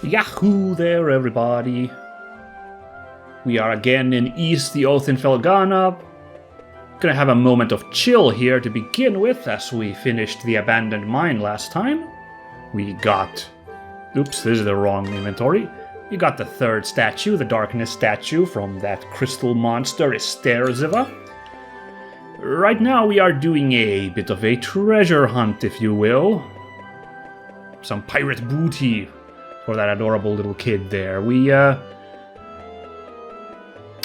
Yahoo there, everybody. We are again in East the Oath in Felghana. Gonna have a moment of chill here to begin with, as we finished the abandoned mine last time. We got... Oops, this is the wrong inventory. We got the third statue, the darkness statue from that crystal monster, Esterziva. Right now we are doing a bit of a treasure hunt, if you will. Some pirate booty for that adorable little kid there.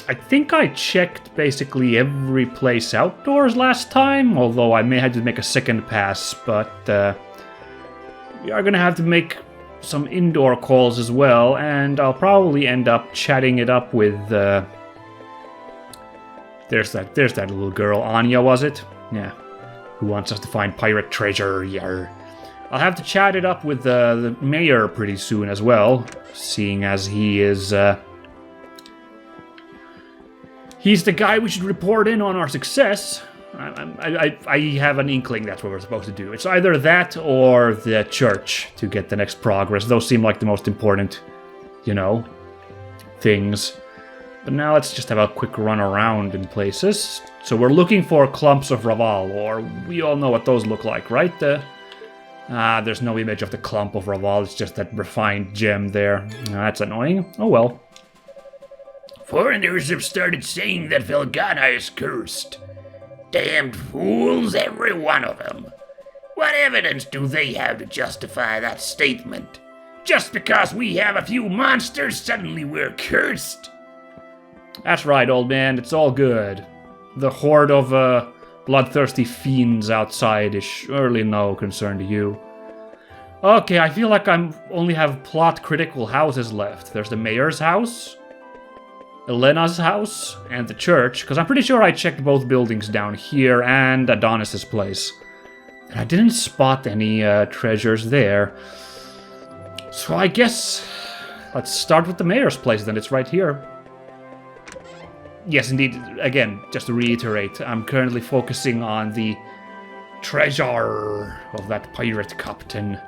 I think I checked basically every place outdoors last time, although I may have to make a second pass, but we are gonna have to make some indoor calls as well, and I'll probably end up chatting it up with there's that little girl, Anya, was it? Yeah. Who wants us to find pirate treasure, yar. I'll have to chat it up with the mayor pretty soon as well, seeing as he is he's the guy we should report in on our success. I have an inkling that's what we're supposed to do. It's either that or the church to get the next progress. Those seem like the most important, things. But now let's just have a quick run around in places. So we're looking for clumps of Raval, or we all know what those look like, right? There's no image of the clump of Raval, it's just that refined gem there. That's annoying. Oh well. Foreigners have started saying that Felghana is cursed. Damned fools, every one of them. What evidence do they have to justify that statement? Just because we have a few monsters, suddenly we're cursed? That's right, old man, it's all good. The horde of bloodthirsty fiends outside is surely no concern to you. Okay, I feel like I only have plot-critical houses left. There's the mayor's house, Elena's house, and the church, because I'm pretty sure I checked both buildings down here and Adonis's place. And I didn't spot any treasures there. So I guess let's start with the mayor's place then, it's right here. Yes, indeed, again, just to reiterate, I'm currently focusing on the treasure of that pirate captain.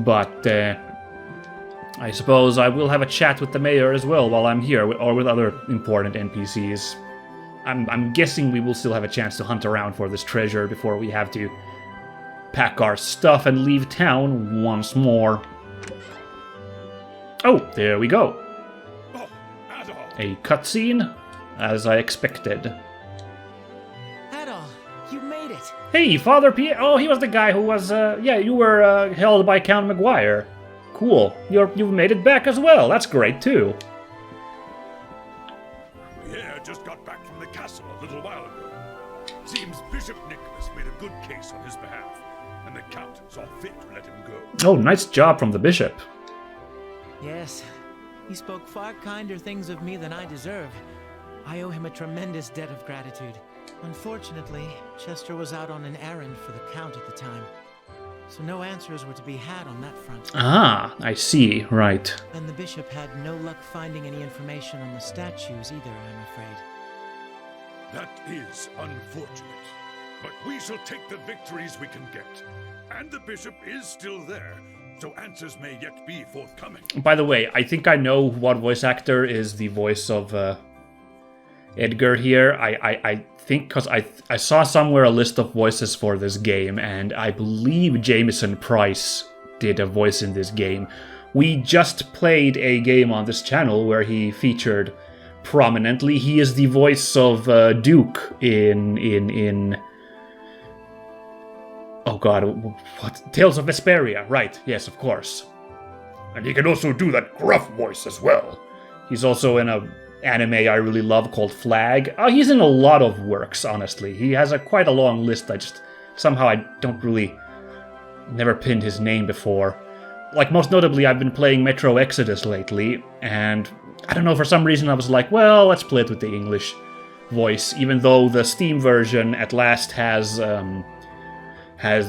But I suppose I will have a chat with the mayor as well while I'm here, or with other important NPCs. I'm guessing we will still have a chance to hunt around for this treasure before we have to pack our stuff and leave town once more. Oh, there we go. Oh, Adol. A cutscene, as I expected. Adol, you made it! Hey, Father Pierre! Oh, he was the guy who was, you were held by Count McGuire. Cool. You've made it back as well. That's great, too. Pierre just got back from the castle a little while ago. Seems Bishop Nicholas made a good case on his behalf, and the Count saw fit to let him go. Oh, nice job from the Bishop. Yes, he spoke far kinder things of me than I deserve. I owe him a tremendous debt of gratitude. Unfortunately, Chester was out on an errand for the Count at the time, so no answers were to be had on that front. Ah, I see, right. And the Bishop had no luck finding any information on the statues either, I'm afraid. That is unfortunate, but we shall take the victories we can get. And the Bishop is still there, so answers may yet be forthcoming. By the way, I think I know what voice actor is the voice of Edgar here. I think, because I saw somewhere a list of voices for this game, and I believe Jameson Price did a voice in this game. We just played a game on this channel where he featured prominently. He is the voice of Duke in oh god, what? Tales of Vesperia, right, yes, of course. And he can also do that gruff voice as well. He's also in a anime I really love called Flag. He's in a lot of works, honestly. He has quite a long list. Somehow I don't really, never pinned his name before. Like, most notably, I've been playing Metro Exodus lately, and I don't know, for some reason I was like, well, let's play it with the English voice, even though the Steam version at last has the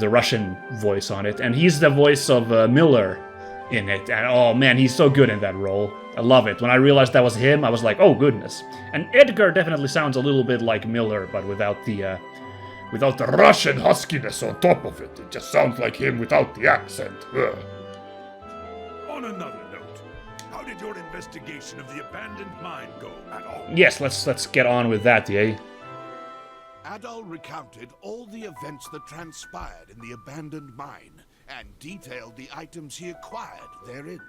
Russian voice on it, and he's the voice of Miller in it, and oh man, he's so good in that role. I love it. When I realized that was him, I was like, oh goodness. And Edgar definitely sounds a little bit like Miller, but without the Russian huskiness on top of it. It just sounds like him without the accent. Ugh. On another note, how did your investigation of the abandoned mine go, Adol? Yes, let's get on with that, yay. Adol recounted all the events that transpired in the abandoned mine and detailed the items he acquired therein.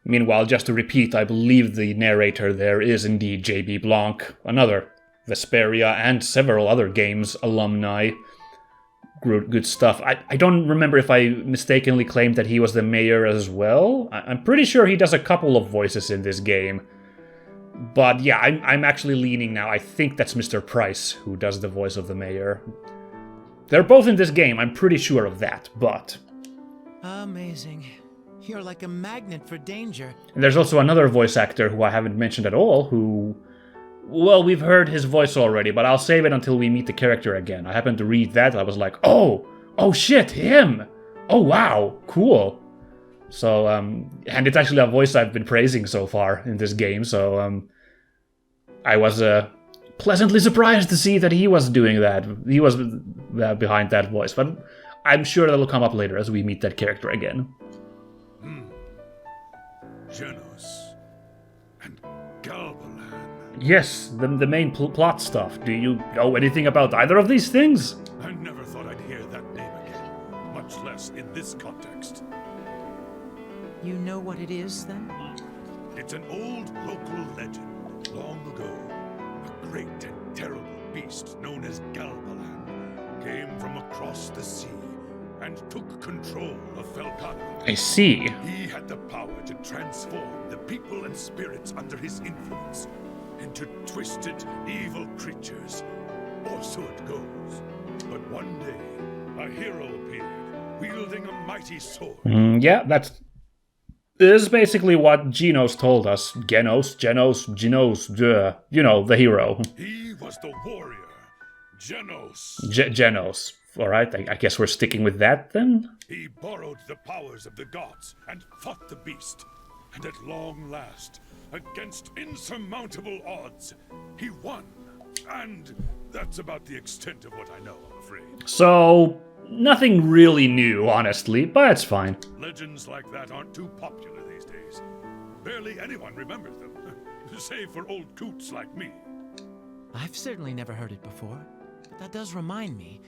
Meanwhile, just to repeat, I believe the narrator there is indeed J.B. Blanc, another Vesperia and several other games alumni. Good stuff. I don't remember if I mistakenly claimed that he was the mayor as well. I'm pretty sure he does a couple of voices in this game. But yeah, I'm actually leaning now. I think that's Mr. Price who does the voice of the mayor. They're both in this game, I'm pretty sure of that, but... Amazing. You're like a magnet for danger. And there's also another voice actor who I haven't mentioned at all, who... Well, we've heard his voice already, but I'll save it until we meet the character again. I happened to read that, I was like, oh shit, him! Oh wow, cool. So, and it's actually a voice I've been praising so far in this game, so, I was, pleasantly surprised to see that he was doing that. He was behind that voice, but I'm sure that'll come up later as we meet that character again. Genos and Galbalan. Yes, the main plot stuff. Do you know anything about either of these things? I never thought I'd hear that name again, much less in this context. You know what it is, then? It's an old local legend. Long ago, a great and terrible beast known as Galbalan came from across the sea and took control of Felghana. I see. He had the power to transform the people and spirits under his influence into twisted, evil creatures, or so it goes. But one day, a hero appeared, wielding a mighty sword. Yeah, this is basically what Genos told us. Genos, you know, the hero. He was the warrior, Genos. Genos. Alright, I guess we're sticking with that then? He borrowed the powers of the gods and fought the beast. And at long last, against insurmountable odds, he won. And that's about the extent of what I know, I'm afraid. So, nothing really new, honestly, but it's fine. Legends like that aren't too popular these days. Barely anyone remembers them, save for old coots like me. I've certainly never heard it before, but that does remind me.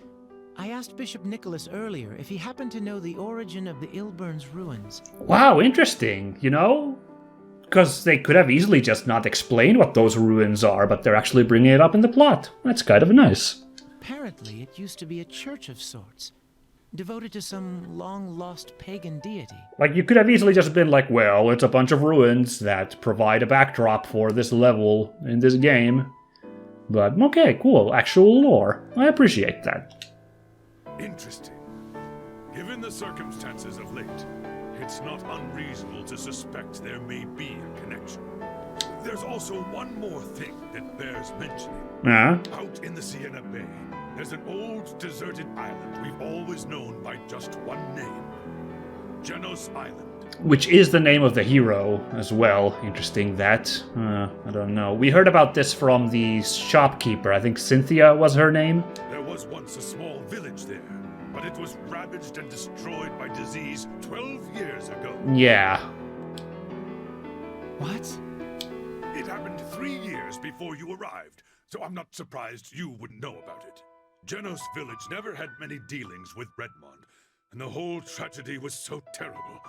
I asked Bishop Nicholas earlier if he happened to know the origin of the Ilburn's ruins. Wow, interesting, you know? Because they could have easily just not explained what those ruins are, but they're actually bringing it up in the plot. That's kind of nice. Apparently, it used to be a church of sorts, devoted to some long-lost pagan deity. Like, you could have easily just been like, well, it's a bunch of ruins that provide a backdrop for this level in this game. But, okay, cool, actual lore. I appreciate that. Interesting. Given the circumstances of late, it's not unreasonable to suspect there may be a connection. There's also one more thing that bears mentioning. Out in the Sienna Bay, there's an old deserted island we've always known by just one name. Genos Island. Which is the name of the hero as well. Interesting that. I don't know. We heard about this from the shopkeeper. I think Cynthia was her name. There was once a small village there, but it was ravaged and destroyed by disease 12 years ago. Yeah. What? It happened 3 years before you arrived, so I'm not surprised you wouldn't know about it. Genos village never had many dealings with Redmond, and the whole tragedy was so terrible.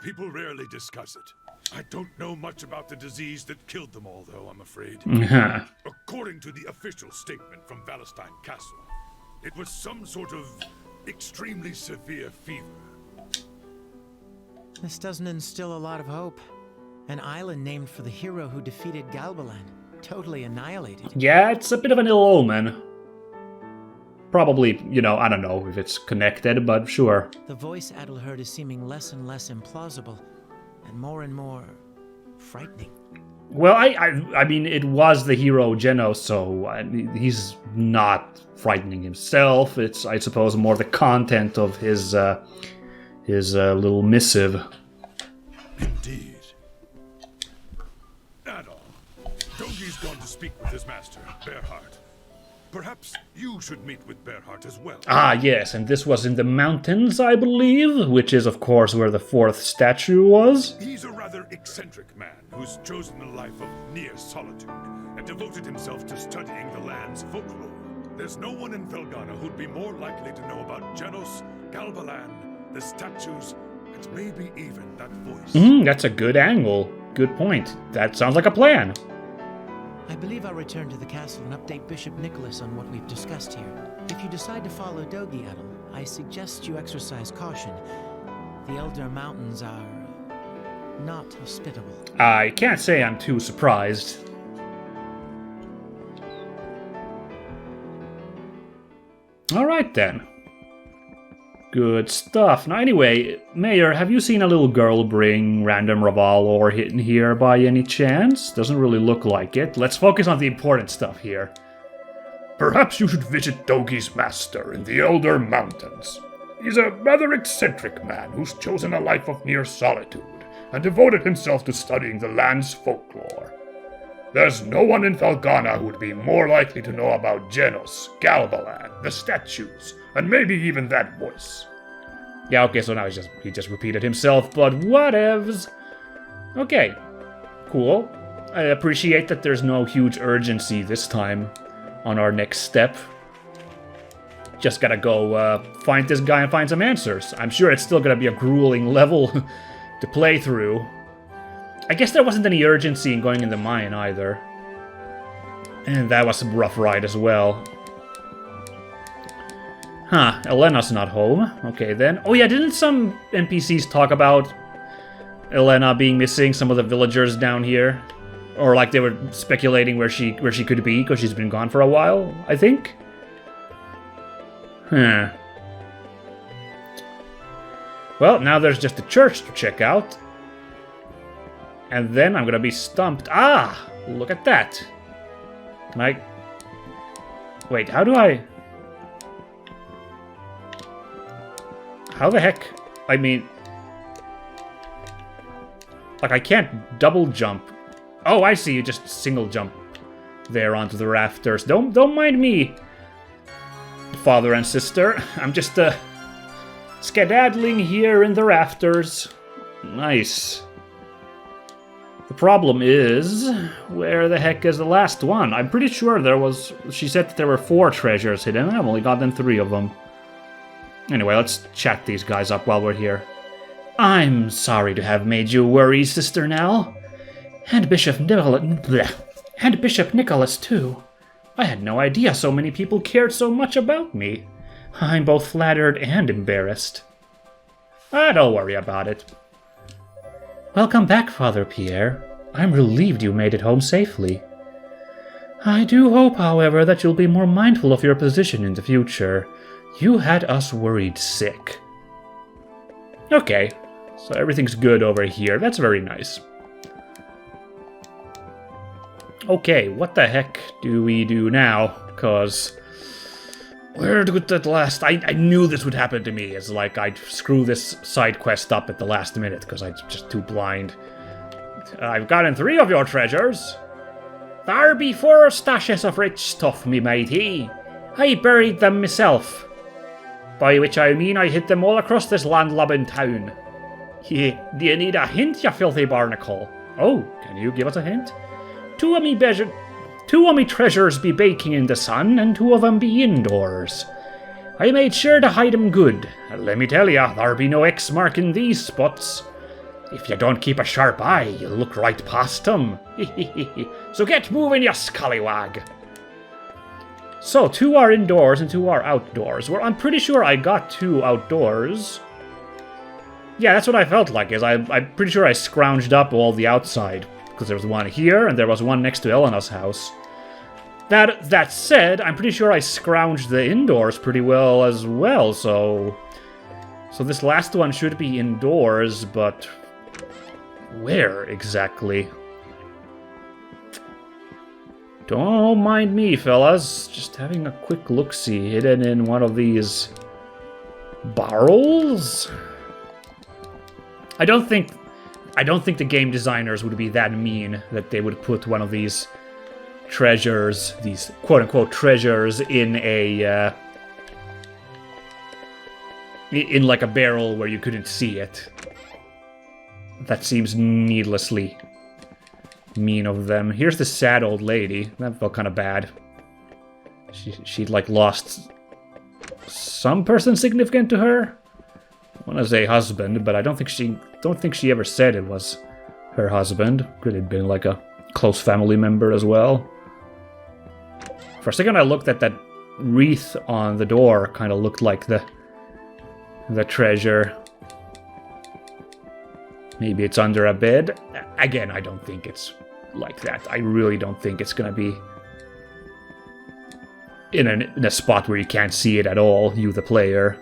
People rarely discuss it. I don't know much about the disease that killed them all, though, I'm afraid. According to the official statement from Valestein Castle, it was some sort of extremely severe fever. This doesn't instill a lot of hope. An island named for the hero who defeated Galbalan, totally annihilated. Yeah, it's a bit of an ill omen. Probably, you know, I don't know if it's connected, but sure. The voice Adol heard is seeming less and less implausible, and more frightening. Well, I mean, it was the hero Genos, so he's not frightening himself. It's, I suppose, more the content of his little missive. Indeed. Adol, Dogi's gone to speak with his master, Bearheart. Perhaps you should meet with Bearheart as well. Ah, yes, and this was in the mountains, I believe, which is, of course, where the fourth statue was. He's a rather eccentric man who's chosen a life of near solitude and devoted himself to studying the land's folklore. There's no one in Felghana who'd be more likely to know about Genos, Galbalan, the statues, and maybe even that voice. That's a good angle. Good point. That sounds like a plan. I believe I'll return to the castle and update Bishop Nicholas on what we've discussed here. If you decide to follow Dogi, Adol, I suggest you exercise caution. The Elder Mountains are not hospitable. I can't say I'm too surprised. Alright then. Good stuff. Now anyway, Mayor, have you seen a little girl bring random Ravalor in here by any chance? Doesn't really look like it. Let's focus on the important stuff here. Perhaps you should visit Dogi's master in the Elder Mountains. He's a rather eccentric man who's chosen a life of near solitude and devoted himself to studying the land's folklore. There's no one in Felghana who would be more likely to know about Genos, Galbalan, the statues, and maybe even that voice. Yeah, okay, so now he just repeated himself, but whatevs. Okay, cool. I appreciate that there's no huge urgency this time on our next step. Just gotta go find this guy and find some answers. I'm sure it's still gonna be a grueling level to play through. I guess there wasn't any urgency in going in the mine either. And that was a rough ride as well. Huh, Elena's not home. Okay then. Oh yeah, didn't some NPCs talk about Elena being missing, some of the villagers down here? Or like they were speculating where she could be because she's been gone for a while, I think? Huh. Well, now there's just the church to check out. And then I'm gonna be stumped. Ah! Look at that. Can I... Wait, how do I... How the heck... I mean... Like, I can't double jump. Oh, I see, you just single jump there onto the rafters. Don't mind me, father and sister. I'm just, skedaddling here in the rafters. Nice. The problem is, where the heck is the last one? I'm pretty sure there was... She said that there were 4 treasures hidden. I've only gotten 3 of them. Anyway, let's chat these guys up while we're here. I'm sorry to have made you worry, Sister Nell. And Bishop Nicholas, too. I had no idea so many people cared so much about me. I'm both flattered and embarrassed. Don't worry about it. Welcome back, Father Pierre. I'm relieved you made it home safely. I do hope, however, that you'll be more mindful of your position in the future. You had us worried sick. Okay, so everything's good over here. That's very nice. Okay, what the heck do we do now? Because... Where did that last... I knew this would happen to me. It's like I'd screw this side quest up at the last minute because I'm just too blind. I've gotten 3 of your treasures. There be 4 stashes of rich stuff, me matey. I buried them myself. By which I mean I hid them all across this landlubbing town. Do you need a hint, you filthy barnacle? Oh, can you give us a hint? 2 of me treasures be baking in the sun, and 2 of them be indoors. I made sure to hide 'em good, and let me tell ya, there be no X mark in these spots. If you don't keep a sharp eye, you'll look right past 'em. So get moving, you scallywag. So, 2 are indoors and 2 are outdoors. Well, I'm pretty sure I got 2 outdoors. Yeah, that's what I felt like, is I'm pretty sure I scrounged up all the outside. Because there was 1 here, and there was 1 next to Elena's house. That said, I'm pretty sure I scrounged the indoors pretty well as well, so this last one should be indoors, but where exactly? Don't mind me, fellas. Just having a quick look-see hidden in one of these barrels? I don't think the game designers would be that mean that they would put one of these treasures, these quote-unquote treasures, in a in like a barrel where you couldn't see it. That seems needlessly mean of them. Here's the sad old lady. That felt kind of bad. She'd like lost some person significant to her. I want to say husband, but I don't think she ever said it was her husband. Could have been like a close family member as well. For a second I looked at that wreath on the door, kind of looked like the treasure. Maybe it's under a bed. Again, I don't think it's like that. I really don't think it's gonna be in a spot where you can't see it at all, you the player.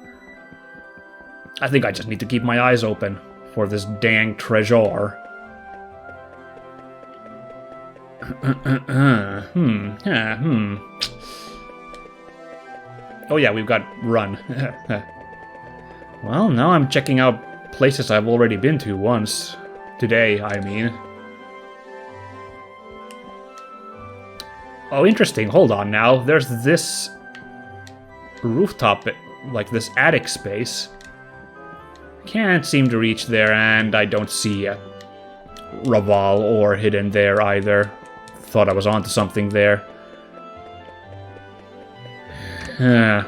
I think I just need to keep my eyes open for this dang treasure. Oh yeah, we've got run. Well, now I'm checking out places I've already been to once. Today, I mean. Oh, interesting. Hold on now. There's this rooftop, like this attic space. Can't seem to reach there, and I don't see a Raval or hidden there either. Thought I was onto something there. And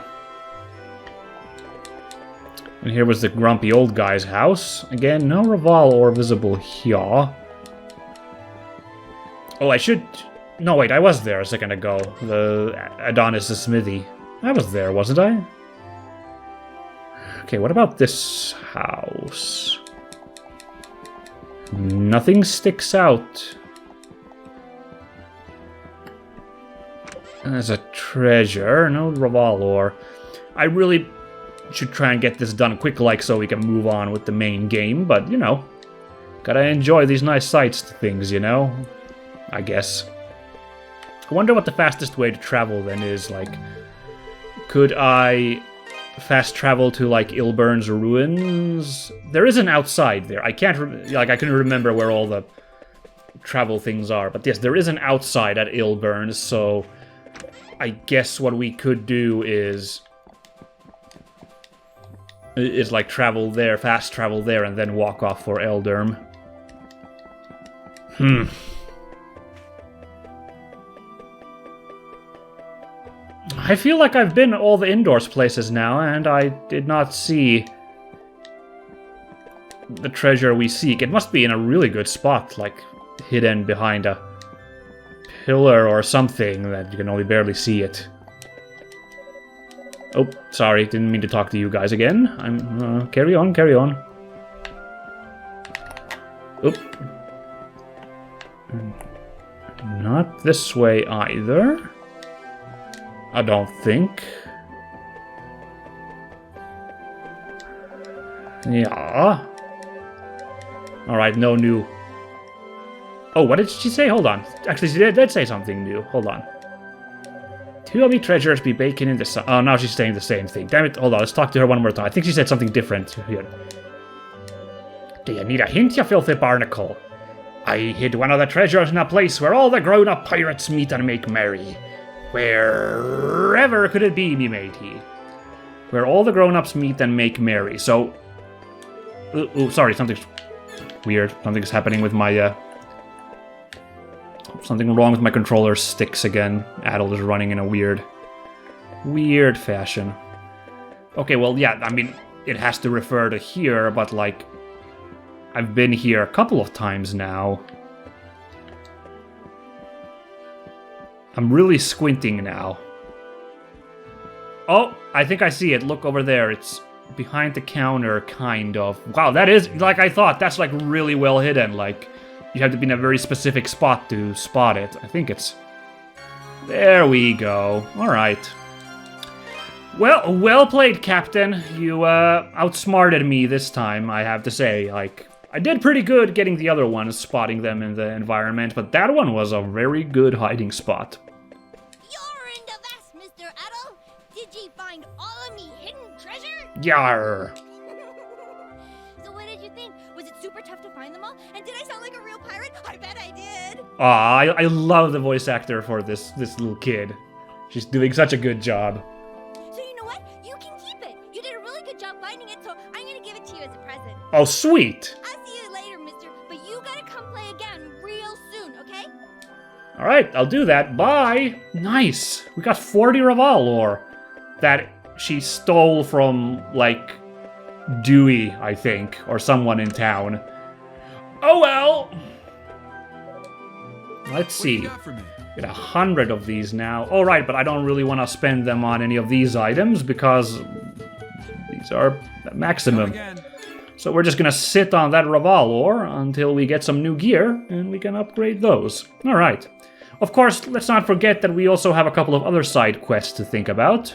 here was the grumpy old guy's house. Again, no Raval or visible here. Oh, I should... No, wait, I was there a second ago. The Adonis' smithy. I was there, wasn't I? Okay, what about this house? Nothing sticks out. There's a treasure. No Raval ore. I really should try and get this done quick-like so we can move on with the main game, but, you know, gotta enjoy these nice sights things, you know? I guess. I wonder what the fastest way to travel then is, like, could I fast travel to, like, Ilburn's ruins? There is an outside there. I can't, I couldn't remember where all the travel things are, but yes, there is an outside at Ilburn's, so I guess what we could do is like travel there, fast travel there, and then walk off for Elderm. I feel like I've been all the indoors places now, and I did not see the treasure we seek. It must be in a really good spot, like hidden behind a pillar or something that you can only barely see it. Oh, sorry, didn't mean to talk to you guys again. I'm carry on, carry on. Oop. Not this way either. I don't think. Yeah. Alright, no new. Oh, what did she say? Hold on. Actually, she did say something new. Hold on. Two of me treasures be baking in the sun. Oh, now she's saying the same thing. Damn it. Hold on, let's talk to her one more time. I think she said something different here. Do you need a hint, you filthy barnacle? I hid one of the treasures in a place where all the grown-up pirates meet and make merry. Wherever could it be, me matey? Where all the grown-ups meet and make merry. So... Ooh, sorry, something's weird. Something's happening with my, something wrong with my controller sticks again. Adol is running in a weird fashion. Okay, well, yeah, I mean, it has to refer to here, but, like, I've been here a couple of times now. I'm really squinting now. Oh, I think I see it. Look over there. It's behind the counter, kind of. Wow, that is, like I thought, that's, like, really well hidden. Like, you have to be in a very specific spot to spot it. I think it's... There we go. Alright. Well played, Captain. You, outsmarted me this time, I have to say. Like, I did pretty good getting the other ones, spotting them in the environment, but that one was a very good hiding spot. You're in the vest, Mr. Adol. Did ye find all of me hidden treasure? Yarr! So what did you think? Was it super tough to find them all? And did I sound like a real pirate? I bet I did. Aw, I love the voice actor for this little kid. She's doing such a good job. So you know what? You can keep it. You did a really good job finding it, so I'm gonna give it to you as a present. Oh, sweet! I'll see you later, mister, but you gotta come play again real soon, okay? Alright, I'll do that. Bye! Nice! We got 40 Raval ore that she stole from, like, Dewey, I think, or someone in town. Oh well! Let's see. Get 100 of these now. Oh, right, but I don't really want to spend them on any of these items because these are maximum. So we're just gonna sit on that Raval ore until we get some new gear and we can upgrade those. Alright. Of course, let's not forget that we also have a couple of other side quests to think about.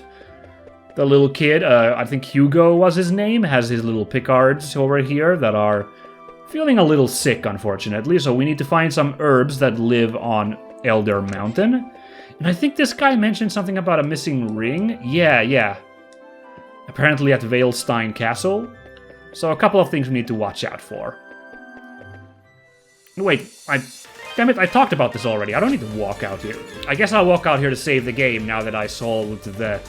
The little kid, I think Hugo was his name, has his little Picards over here that are feeling a little sick, unfortunately, so we need to find some herbs that live on Elder Mountain. And I think this guy mentioned something about a missing ring. Yeah. Apparently at Veilstein Castle. So a couple of things we need to watch out for. Wait, damn it, I talked about this already. I don't need to walk out here. I guess I'll walk out here to save the game now that I solved the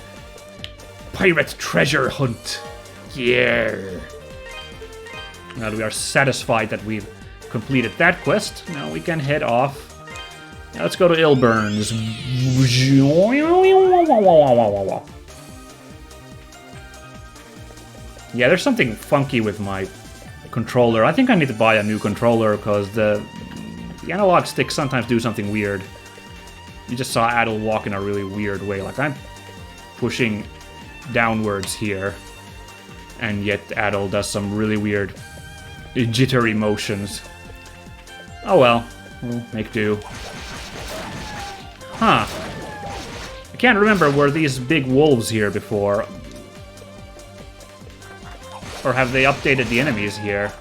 pirate treasure hunt. Yeah. Now that we are satisfied that we've completed that quest, now we can head off. Now let's go to Ilburn's. Yeah, there's something funky with my controller. I think I need to buy a new controller because the analog sticks sometimes do something weird. You just saw Adol walk in a really weird way. Like, I'm pushing downwards here, and yet Adol does some really weird jittery motions. Oh well, we'll make do. Huh. I can't remember, were these big wolves here before? Or have they updated the enemies here?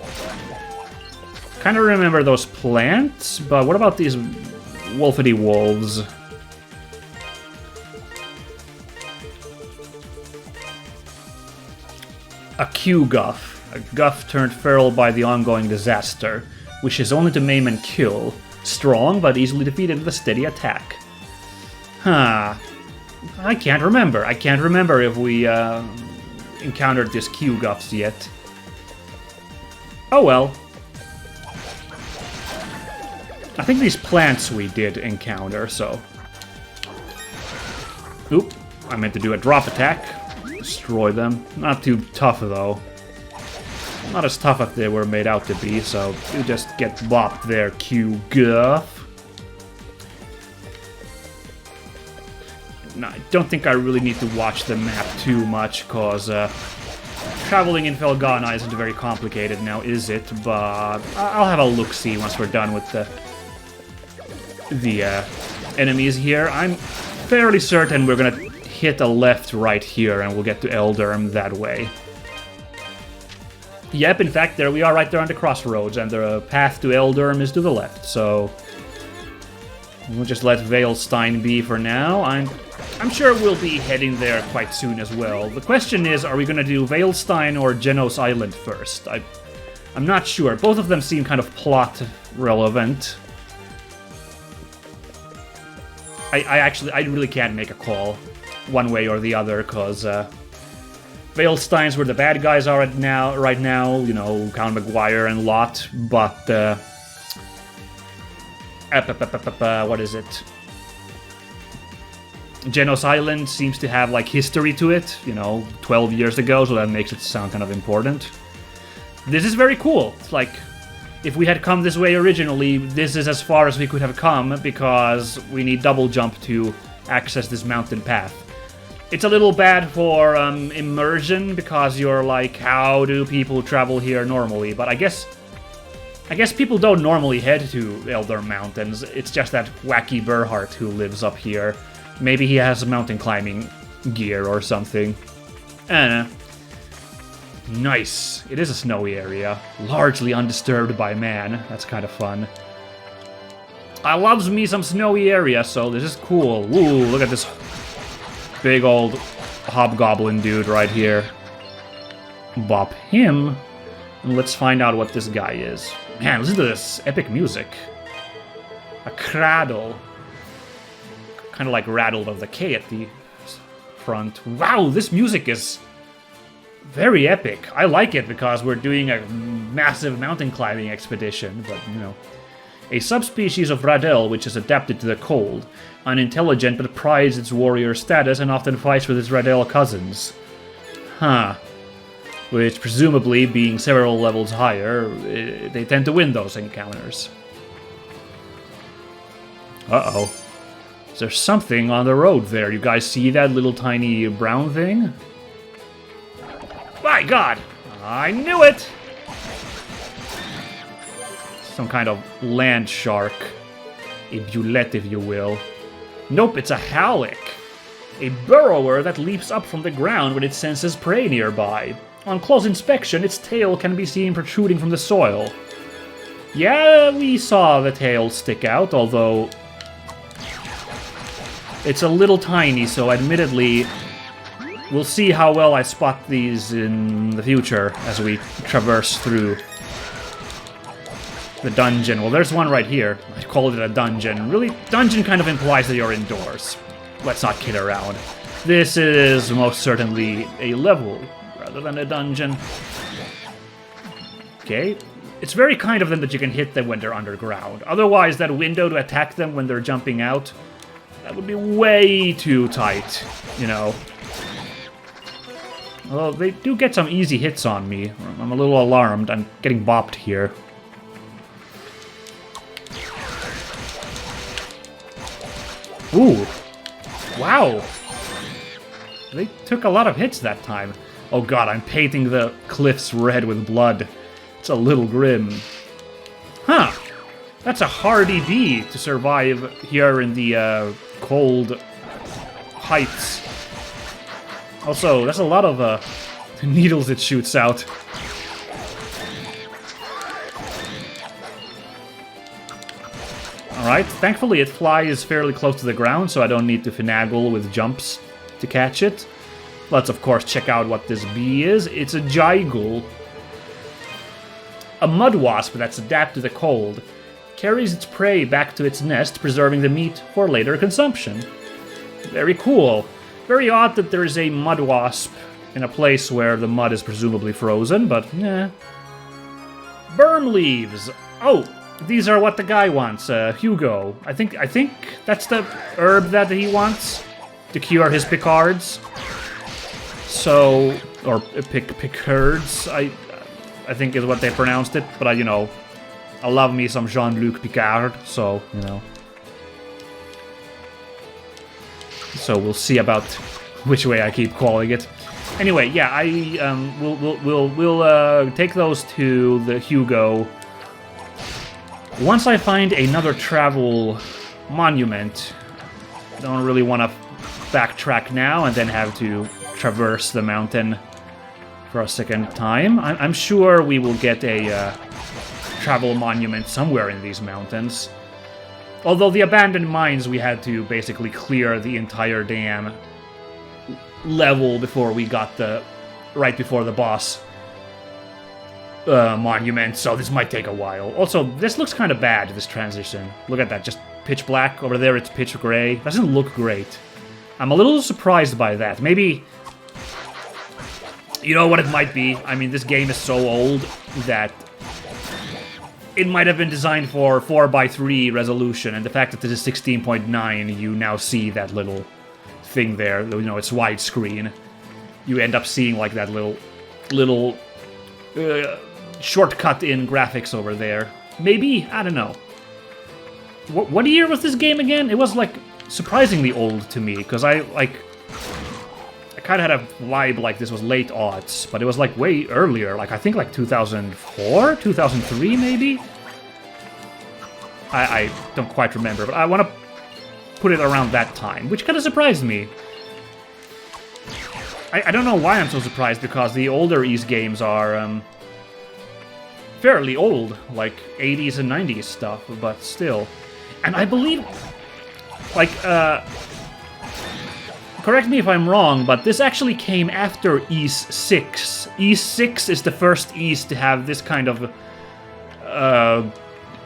Kind of remember those plants, but what about these wolfity wolves? A Q-Guff. A Guff turned feral by the ongoing disaster. Wishes only to maim and kill. Strong, but easily defeated with a steady attack. Huh. I can't remember. I can't remember if we encountered this Q-Guffs yet. Oh well. I think these plants we did encounter, so... Oop. I meant to do a drop attack. Destroy them. Not too tough, though. Not as tough as they were made out to be, so you just get bopped there, Q-Guff. No, I don't think I really need to watch the map too much, cause traveling in Felghana isn't very complicated now, is it? But I'll have a look-see once we're done with the enemies here. I'm fairly certain we're gonna hit a left right here, and we'll get to Elderm that way. Yep, in fact, there we are right there on the crossroads, and the path to Elderm is to the left, so... We'll just let Veilstein be for now. I'm sure we'll be heading there quite soon as well. The question is, are we gonna do Veilstein or Genos Island first? I'm not sure. Both of them seem kind of plot relevant. I really can't make a call one way or the other, because Veilstein's where the bad guys are right now, you know, Count McGuire and Lot, but what is it? Genos Island seems to have, like, history to it, you know, 12 years ago, so that makes it sound kind of important. This is very cool. It's like, if we had come this way originally, this is as far as we could have come, because we need double jump to access this mountain path. It's a little bad for immersion, because you're like, how do people travel here normally? But I guess people don't normally head to Elder Mountains. It's just that wacky Burhart who lives up here. Maybe he has mountain climbing gear or something. Nice. It is a snowy area. Largely undisturbed by man. That's kind of fun. I loves me some snowy area, so this is cool. Ooh, look at this big old hobgoblin dude right here. Bop him. And let's find out what this guy is. Man, listen to this epic music. A cradle. Kind of like rattled of the K at the front. Wow, this music is very epic. I like it because we're doing a massive mountain climbing expedition, but you know. A subspecies of Radel which is adapted to the cold, unintelligent but prides its warrior status and often fights with its Radel cousins. Huh. Which presumably, being several levels higher, they tend to win those encounters. Uh-oh. There's something on the road there. You guys see that little tiny brown thing? My god! I knew it! Some kind of land shark. A bulette, if you will. Nope, it's a halic. A burrower that leaps up from the ground when it senses prey nearby. On close inspection, its tail can be seen protruding from the soil. Yeah, we saw the tail stick out, although it's a little tiny, so admittedly, we'll see how well I spot these in the future as we traverse through the dungeon. Well, there's one right here. I called it a dungeon. Really, dungeon kind of implies that you're indoors. Let's not kid around. This is most certainly a level rather than a dungeon. Okay. It's very kind of them that you can hit them when they're underground. Otherwise, that window to attack them when they're jumping out, that would be way too tight, you know. Well, they do get some easy hits on me. I'm a little alarmed. I'm getting bopped here. Ooh. Wow. They took a lot of hits that time. Oh god, I'm painting the cliffs red with blood. It's a little grim. Huh. That's a hardy bee to survive here in the cold heights. Also, that's a lot of needles it shoots out. Alright, thankfully it flies fairly close to the ground, so I don't need to finagle with jumps to catch it. Let's of course check out what this bee is. It's a Jaigul. A mud wasp that's adapted to the cold. Carries its prey back to its nest, preserving the meat for later consumption. Very cool. Very odd that there is a mud wasp in a place where the mud is presumably frozen, but eh. Berm leaves. Oh, these are what the guy wants, Hugo. I think that's the herb that he wants to cure his picards. So, or picards, I think is what they pronounced it, but you know, I love me some Jean-Luc Picard, so, you know. So we'll see about which way I keep calling it. Anyway, yeah, we'll take those to the Hugo. Once I find another travel monument, I don't really want to backtrack now and then have to traverse the mountain for a second time. I'm sure we will get a travel monument somewhere in these mountains. Although the abandoned mines, we had to basically clear the entire damn level before we got right before the boss monument, so this might take a while. Also, this looks kind of bad, this transition. Look at that, just pitch black. Over there it's pitch gray. Doesn't look great. I'm a little surprised by that. Maybe, you know what it might be? I mean, this game is so old that it might have been designed for 4:3 resolution, and the fact that this is 16.9, you now see that little thing there. You know, it's widescreen. You end up seeing like that little shortcut in graphics over there. Maybe, I don't know. What year was this game again? It was like surprisingly old to me, because I kind of had a vibe like this was late aughts, but it was like way earlier, like I think like 2004, 2003 maybe? I don't quite remember, but I want to put it around that time, which kind of surprised me. I don't know why I'm so surprised, because the older Ys games are fairly old, like 80s and 90s stuff, but still. And I believe, like, correct me if I'm wrong, but this actually came after Ys 6. Ys 6 is the first Ys to have this kind of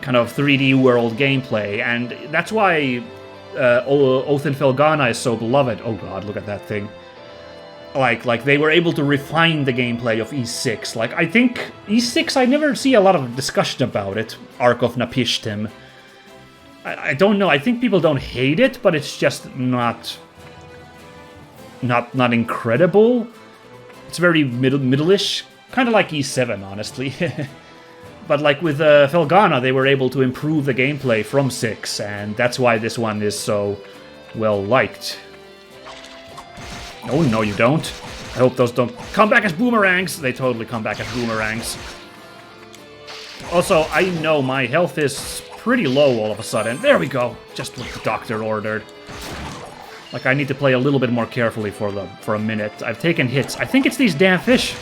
kind of 3D world gameplay, and that's why Oath in Felghana is so beloved. Oh god, look at that thing. Like they were able to refine the gameplay of E6. Like, I think E6, I never see a lot of discussion about it. Ark of Napishtim. I don't know. I think people don't hate it, but it's just not incredible. It's very middle-ish, kind of like E7, honestly. But like with Felghana, they were able to improve the gameplay from 6, and that's why this one is so well liked. Oh, no you don't. I hope those don't come back as boomerangs. They totally come back as boomerangs. Also, I know my health is pretty low all of a sudden. There we go. Just what the doctor ordered. Like, I need to play a little bit more carefully for a minute. I've taken hits. I think it's these damn fish.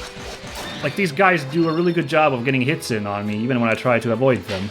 Like, these guys do a really good job of getting hits in on me, even when I try to avoid them.